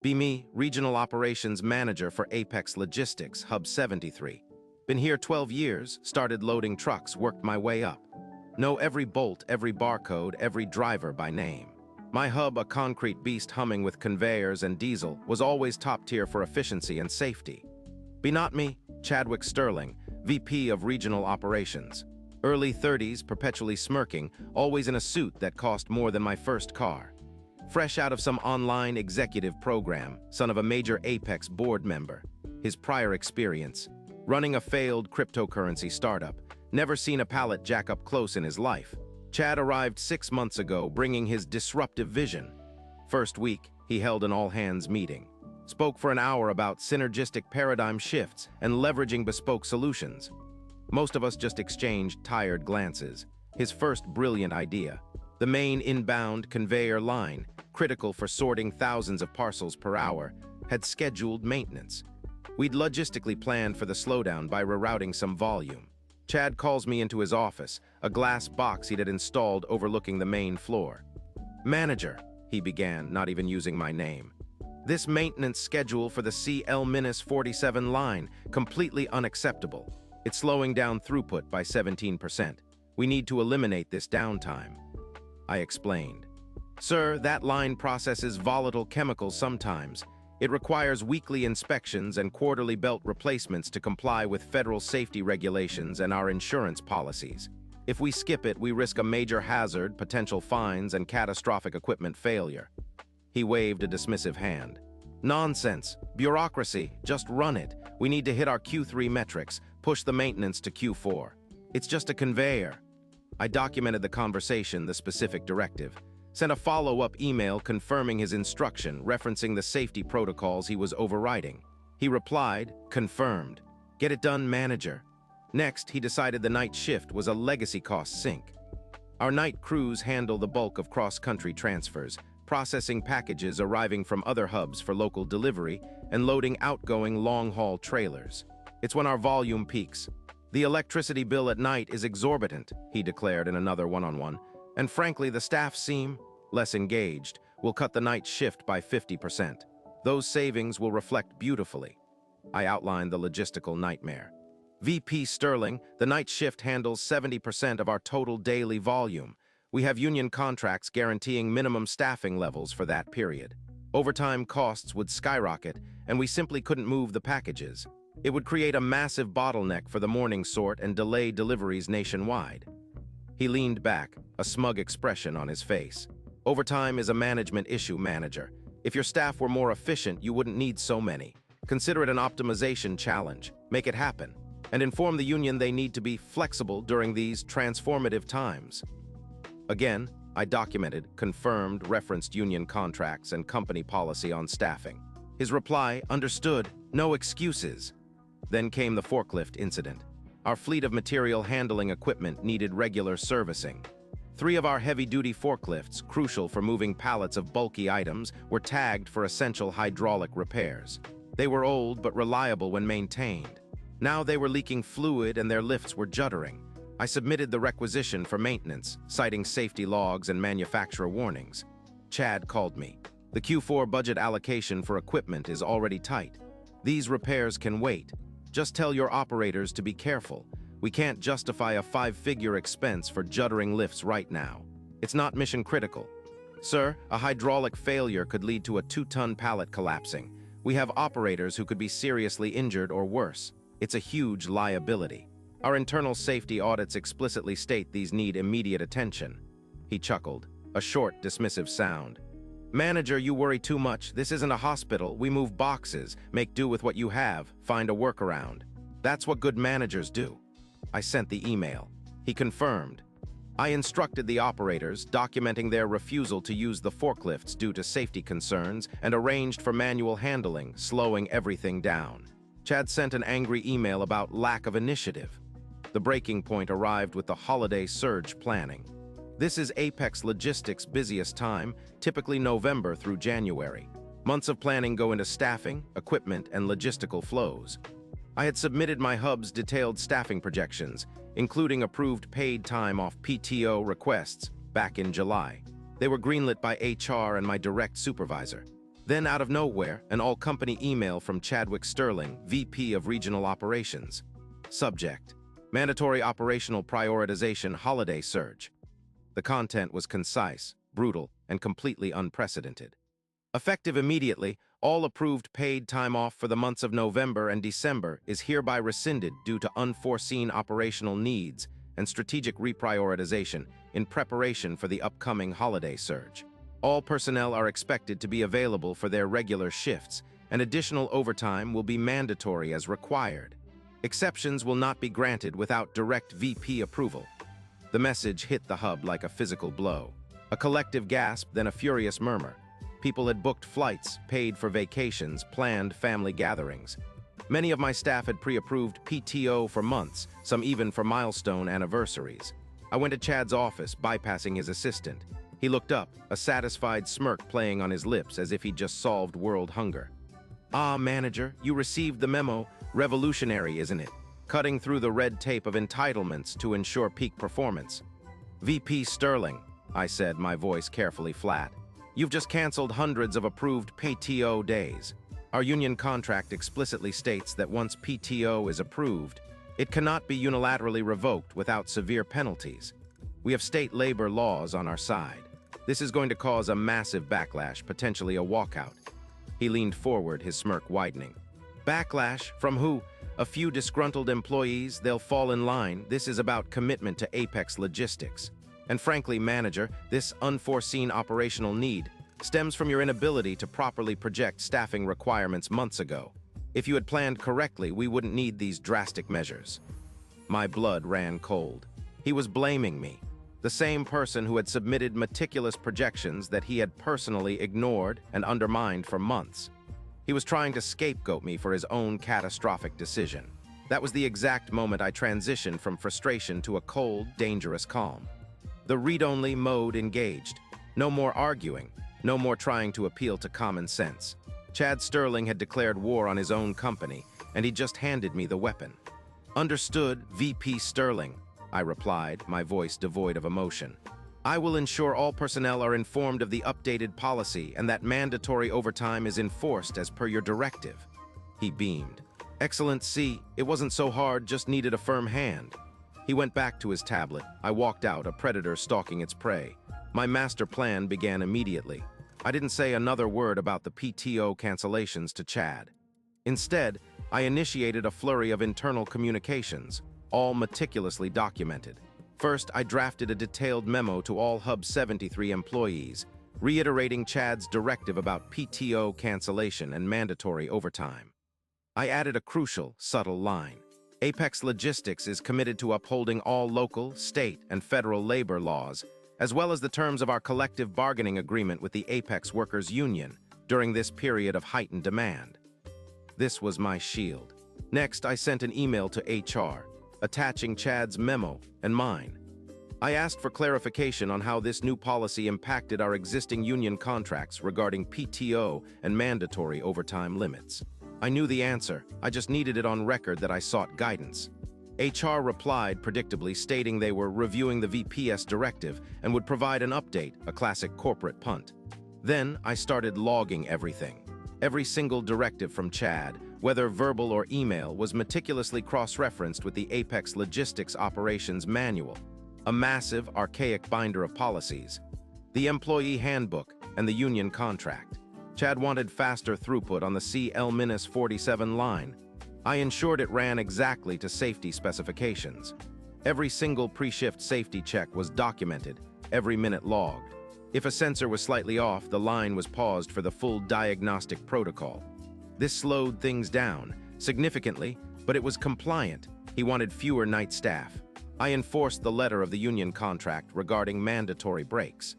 Be me, Regional Operations Manager for Apex Logistics, Hub 73. Been here 12 years, started loading trucks, worked my way up. Know every bolt, every barcode, every driver by name. My hub, a concrete beast humming with conveyors and diesel, was always top tier for efficiency and safety. Be not me, Chadwick Sterling, VP of Regional Operations. Early 30s, perpetually smirking, always in a suit that cost more than my first car. Fresh out of some online executive program, son of a major Apex board member. His prior experience, running a failed cryptocurrency startup, never seen a pallet jack up close in his life. Chad arrived 6 months ago, bringing his disruptive vision. First week, he held an all-hands meeting. Spoke for an hour about synergistic paradigm shifts and leveraging bespoke solutions. Most of us just exchanged tired glances. His first brilliant idea, the main inbound conveyor line, critical for sorting thousands of parcels per hour, had scheduled maintenance. We'd logistically planned for the slowdown by rerouting some volume. Chad calls me into his office, a glass box he'd had installed overlooking the main floor. "Manager," he began, not even using my name. "This maintenance schedule for the CL-47 line, completely unacceptable. It's slowing down throughput by 17%. We need to eliminate this downtime." I explained. "Sir, that line processes volatile chemicals sometimes. It requires weekly inspections and quarterly belt replacements to comply with federal safety regulations and our insurance policies. If we skip it, we risk a major hazard, potential fines, and catastrophic equipment failure." He waved a dismissive hand. "Nonsense. Bureaucracy. Just run it. We need to hit our Q3 metrics, push the maintenance to Q4. It's just a conveyor." I documented the conversation, the specific directive. Sent a follow-up email confirming his instruction, referencing the safety protocols he was overriding. He replied, "Confirmed. Get it done, manager." Next, he decided the night shift was a legacy cost sink. Our night crews handle the bulk of cross-country transfers, processing packages arriving from other hubs for local delivery and loading outgoing long-haul trailers. It's when our volume peaks. "The electricity bill at night is exorbitant," he declared in another one-on-one. "And frankly, the staff seem less engaged. We'll cut the night shift by 50%. Those savings will reflect beautifully." I outlined the logistical nightmare. "VP Sterling, the night shift handles 70% of our total daily volume. We have union contracts guaranteeing minimum staffing levels for that period. Overtime costs would skyrocket, and we simply couldn't move the packages. It would create a massive bottleneck for the morning sort and delay deliveries nationwide." He leaned back, a smug expression on his face. "Overtime is a management issue, manager. If your staff were more efficient, you wouldn't need so many. Consider it an optimization challenge. Make it happen. And inform the union they need to be flexible during these transformative times." Again, I documented, confirmed, referenced union contracts and company policy on staffing. His reply, "Understood. No excuses." Then came the forklift incident. Our fleet of material handling equipment needed regular servicing. 3 of our heavy-duty forklifts, crucial for moving pallets of bulky items, were tagged for essential hydraulic repairs. They were old but reliable when maintained. Now they were leaking fluid and their lifts were juddering. I submitted the requisition for maintenance, citing safety logs and manufacturer warnings. Chad called me. "The Q4 budget allocation for equipment is already tight. These repairs can wait. Just tell your operators to be careful. We can't justify a 5-figure expense for juddering lifts right now. It's not mission critical." "Sir, a hydraulic failure could lead to a 2-ton pallet collapsing. We have operators who could be seriously injured or worse. It's a huge liability. Our internal safety audits explicitly state these need immediate attention." He chuckled, a short, dismissive sound. "Manager, you worry too much. This isn't a hospital. We move boxes, make do with what you have, find a workaround. That's what good managers do." I sent the email. He confirmed. I instructed the operators, documenting their refusal to use the forklifts due to safety concerns, and arranged for manual handling, slowing everything down. Chad sent an angry email about lack of initiative. The breaking point arrived with the holiday surge planning. This is Apex Logistics' busiest time, typically November through January. Months of planning go into staffing, equipment, and logistical flows. I had submitted my hub's detailed staffing projections, including approved paid time off PTO requests, back in July. They were greenlit by HR and my direct supervisor. Then, out of nowhere, an all-company email from Chadwick Sterling, VP of Regional Operations. Subject: Mandatory Operational Prioritization Holiday Surge. The content was concise, brutal, and completely unprecedented. Effective immediately, all approved paid time off for the months of November and December is hereby rescinded due to unforeseen operational needs and strategic reprioritization in preparation for the upcoming holiday surge. All personnel are expected to be available for their regular shifts, and additional overtime will be mandatory as required. Exceptions will not be granted without direct VP approval. The message hit the hub like a physical blow. A collective gasp, then a furious murmur. People had booked flights, paid for vacations, planned family gatherings. Many of my staff had pre-approved PTO for months, some even for milestone anniversaries. I went to Chad's office, bypassing his assistant. He looked up, a satisfied smirk playing on his lips as if he'd just solved world hunger. "Ah, manager, you received the memo. Revolutionary, isn't it? Cutting through the red tape of entitlements to ensure peak performance." "VP Sterling," I said, my voice carefully flat. "You've just canceled hundreds of approved PTO days. Our union contract explicitly states that once PTO is approved, it cannot be unilaterally revoked without severe penalties. We have state labor laws on our side. This is going to cause a massive backlash, potentially a walkout." He leaned forward, his smirk widening. "Backlash? From who? A few disgruntled employees? They'll fall in line. This is about commitment to Apex logistics. And frankly, manager, this unforeseen operational need stems from your inability to properly project staffing requirements months ago. If you had planned correctly, we wouldn't need these drastic measures." My blood ran cold. He was blaming me, the same person who had submitted meticulous projections that he had personally ignored and undermined for months. He was trying to scapegoat me for his own catastrophic decision. That was the exact moment I transitioned from frustration to a cold, dangerous calm. The read-only mode engaged. No more arguing, no more trying to appeal to common sense. Chad Sterling had declared war on his own company, and he just handed me the weapon. "Understood, VP Sterling," I replied, my voice devoid of emotion. "I will ensure all personnel are informed of the updated policy and that mandatory overtime is enforced as per your directive." He beamed. "Excellent, see, it wasn't so hard, just needed a firm hand." He went back to his tablet. I walked out, a predator stalking its prey. My master plan began immediately. I didn't say another word about the PTO cancellations to Chad. Instead, I initiated a flurry of internal communications, all meticulously documented. First, I drafted a detailed memo to all Hub 73 employees, reiterating Chad's directive about PTO cancellation and mandatory overtime. I added a crucial, subtle line. Apex Logistics is committed to upholding all local, state, and federal labor laws, as well as the terms of our collective bargaining agreement with the Apex Workers Union during this period of heightened demand. This was my shield. Next, I sent an email to HR, attaching Chad's memo and mine. I asked for clarification on how this new policy impacted our existing union contracts regarding PTO and mandatory overtime limits. I knew the answer, I just needed it on record that I sought guidance. HR replied, predictably, stating they were reviewing the VPS directive and would provide an update, a classic corporate punt. Then I started logging everything. Every single directive from Chad, whether verbal or email, was meticulously cross-referenced with the Apex Logistics Operations Manual, a massive, archaic binder of policies, the employee handbook, and the union contract. Chad wanted faster throughput on the CL-47 line. I ensured it ran exactly to safety specifications. Every single pre-shift safety check was documented, every minute logged. If a sensor was slightly off, the line was paused for the full diagnostic protocol. This slowed things down, significantly, but it was compliant. He wanted fewer night staff. I enforced the letter of the union contract regarding mandatory breaks.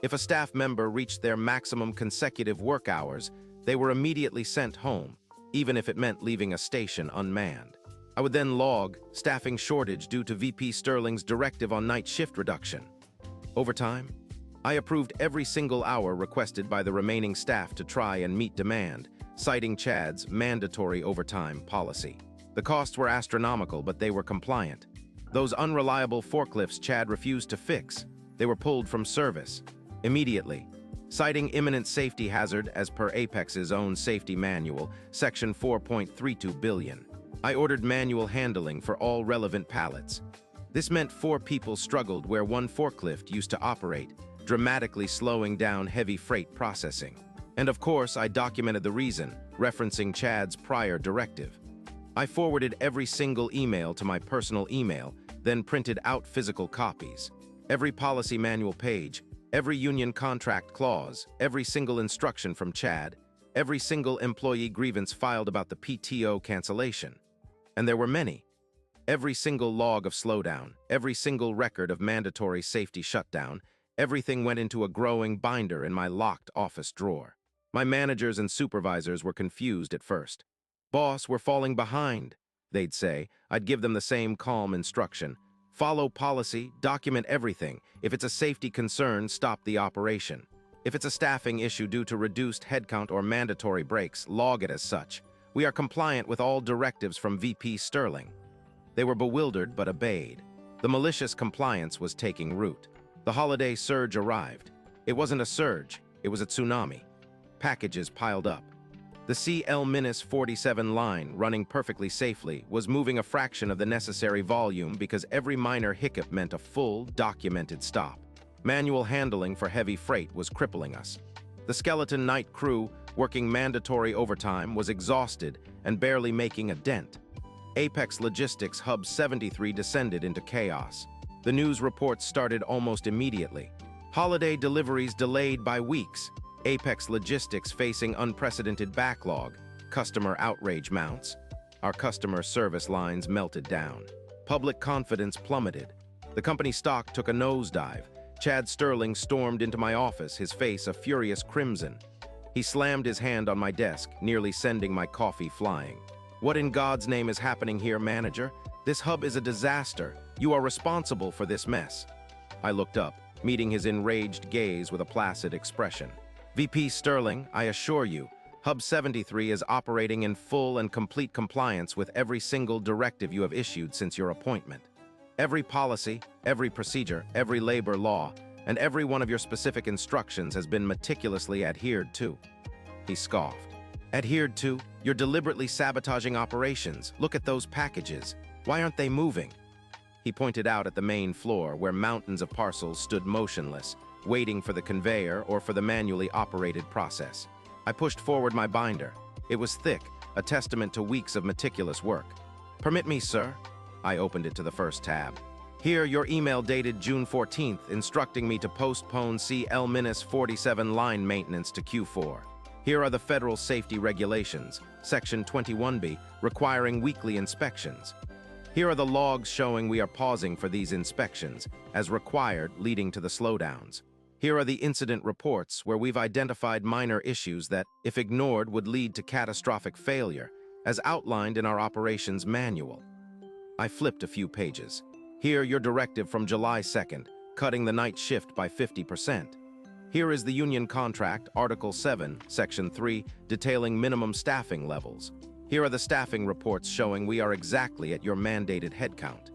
If a staff member reached their maximum consecutive work hours, they were immediately sent home, even if it meant leaving a station unmanned. I would then log staffing shortage due to VP Sterling's directive on night shift reduction. Overtime? I approved every single hour requested by the remaining staff to try and meet demand, citing Chad's mandatory overtime policy. The costs were astronomical, but they were compliant. Those unreliable forklifts Chad refused to fix, they were pulled from service. Immediately. Citing imminent safety hazard as per Apex's own safety manual, section 4.32 billion. I ordered manual handling for all relevant pallets. This meant 4 people struggled where 1 forklift used to operate, dramatically slowing down heavy freight processing. And of course, I documented the reason, referencing Chad's prior directive. I forwarded every single email to my personal email, then printed out physical copies. Every policy manual page, every union contract clause, every single instruction from Chad, every single employee grievance filed about the PTO cancellation. And there were many. Every single log of slowdown, every single record of mandatory safety shutdown, everything went into a growing binder in my locked office drawer. My managers and supervisors were confused at first. "Boss, we're falling behind," they'd say. I'd give them the same calm instruction. "Follow policy, document everything. If it's a safety concern, stop the operation. If it's a staffing issue due to reduced headcount or mandatory breaks, log it as such. We are compliant with all directives from VP Sterling." They were bewildered but obeyed. The malicious compliance was taking root. The holiday surge arrived. It wasn't a surge, it was a tsunami. Packages piled up. The CL-47 line, running perfectly safely, was moving a fraction of the necessary volume because every minor hiccup meant a full, documented stop. Manual handling for heavy freight was crippling us. The skeleton night crew, working mandatory overtime, was exhausted and barely making a dent. Apex Logistics Hub 73 descended into chaos. The news reports started almost immediately. Holiday deliveries delayed by weeks. Apex Logistics facing unprecedented backlog. Customer outrage mounts. Our customer service lines melted down. Public confidence plummeted. The company stock took a nosedive. Chad Sterling stormed into my office, his face a furious crimson. He slammed his hand on my desk, nearly sending my coffee flying. "What in God's name is happening here, manager? This hub is a disaster. You are responsible for this mess." I looked up, meeting his enraged gaze with a placid expression. "VP Sterling, I assure you, Hub 73 is operating in full and complete compliance with every single directive you have issued since your appointment. Every policy, every procedure, every labor law, and every one of your specific instructions has been meticulously adhered to." He scoffed. "Adhered to? You're deliberately sabotaging operations. Look at those packages. Why aren't they moving?" He pointed out at the main floor where mountains of parcels stood motionless, waiting for the conveyor or for the manually operated process. I pushed forward my binder. It was thick, a testament to weeks of meticulous work. "Permit me, sir." I opened it to the first tab. "Here, your email dated June 14th, instructing me to postpone CL-47 line maintenance to Q4. Here are the federal safety regulations, Section 21B, requiring weekly inspections. Here are the logs showing we are pausing for these inspections, as required, leading to the slowdowns. Here are the incident reports where we've identified minor issues that, if ignored, would lead to catastrophic failure, as outlined in our operations manual." I flipped a few pages. "Here, your directive from July 2nd, cutting the night shift by 50%. Here is the union contract, Article 7, Section 3, detailing minimum staffing levels. Here are the staffing reports showing we are exactly at your mandated headcount.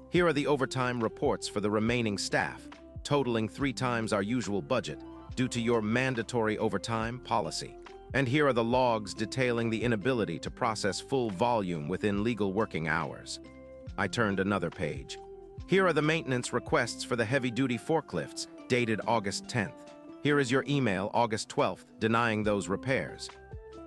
Here are the overtime reports for the remaining staff, totaling 3 times our usual budget, due to your mandatory overtime policy. And here are the logs detailing the inability to process full volume within legal working hours." I turned another page. "Here are the maintenance requests for the heavy-duty forklifts, dated August 10th. Here is your email, August 12th, denying those repairs.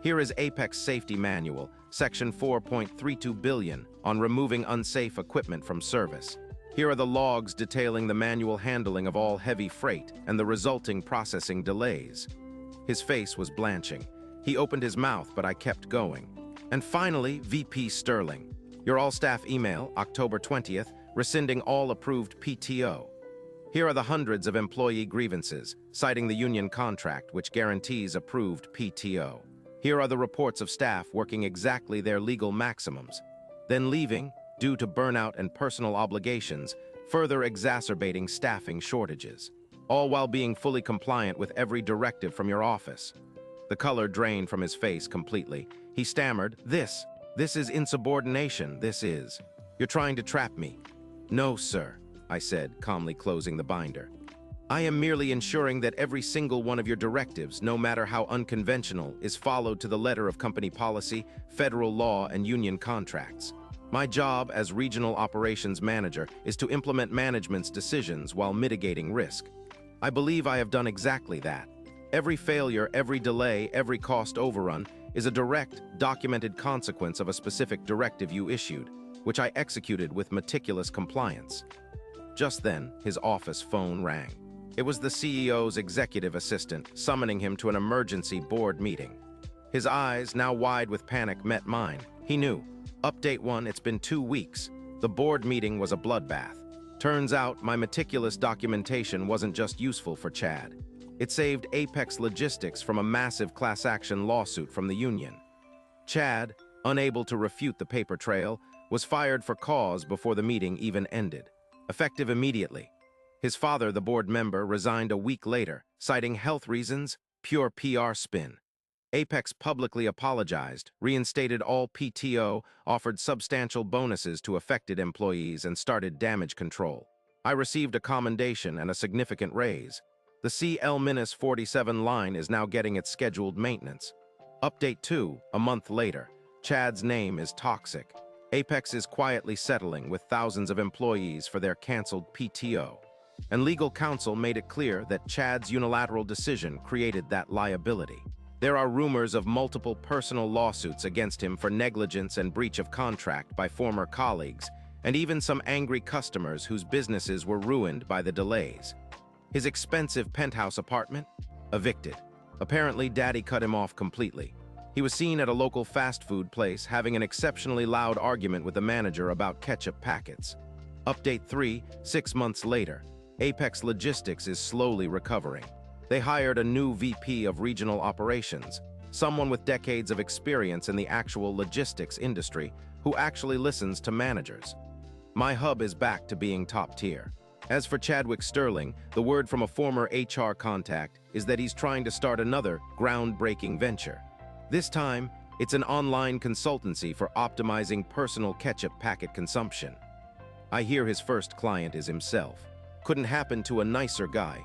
Here is Apex Safety Manual, Section 4.32 billion, on removing unsafe equipment from service. Here are the logs detailing the manual handling of all heavy freight and the resulting processing delays." His face was blanching. He opened his mouth, but I kept going. "And finally, VP Sterling. Your all-staff email, October 20th, rescinding all approved PTO. Here are the hundreds of employee grievances, citing the union contract which guarantees approved PTO. Here are the reports of staff working exactly their legal maximums, then leaving due to burnout and personal obligations, further exacerbating staffing shortages, all while being fully compliant with every directive from your office." The color drained from his face completely. He stammered, This is insubordination, this is. You're trying to trap me." "No, sir," I said, calmly closing the binder. I am merely ensuring that every single one of your directives, no matter how unconventional, is followed to the letter of company policy, federal law, and union contracts. My job as Regional Operations Manager is to implement management's decisions while mitigating risk. I believe I have done exactly that. Every failure, every delay, every cost overrun is a direct, documented consequence of a specific directive you issued, which I executed with meticulous compliance. Just then, his office phone rang. It was the CEO's executive assistant, summoning him to an emergency board meeting. His eyes, now wide with panic, met mine. He knew. Update 1, it's been 2 weeks. The board meeting was a bloodbath. Turns out, my meticulous documentation wasn't just useful for Chad. It saved Apex Logistics from a massive class action lawsuit from the union. Chad, unable to refute the paper trail, was fired for cause before the meeting even ended. Effective immediately. His father, the board member, resigned a week later, citing health reasons, pure PR spin. Apex publicly apologized, reinstated all PTO, offered substantial bonuses to affected employees, and started damage control. I received a commendation and a significant raise. The CL-47 line is now getting its scheduled maintenance. Update 2, a month later. Chad's name is toxic. Apex is quietly settling with thousands of employees for their canceled PTO. And legal counsel made it clear that Chad's unilateral decision created that liability. There are rumors of multiple personal lawsuits against him for negligence and breach of contract by former colleagues, and even some angry customers whose businesses were ruined by the delays. His expensive penthouse apartment? Evicted. Apparently, Daddy cut him off completely. He was seen at a local fast food place having an exceptionally loud argument with the manager about ketchup packets. Update 3, 6 months later. Apex Logistics is slowly recovering. They hired a new VP of Regional Operations, someone with decades of experience in the actual logistics industry who actually listens to managers. My hub is back to being top tier. As for Chadwick Sterling, the word from a former HR contact is that he's trying to start another groundbreaking venture. This time, it's an online consultancy for optimizing personal ketchup packet consumption. I hear his first client is himself. Couldn't happen to a nicer guy.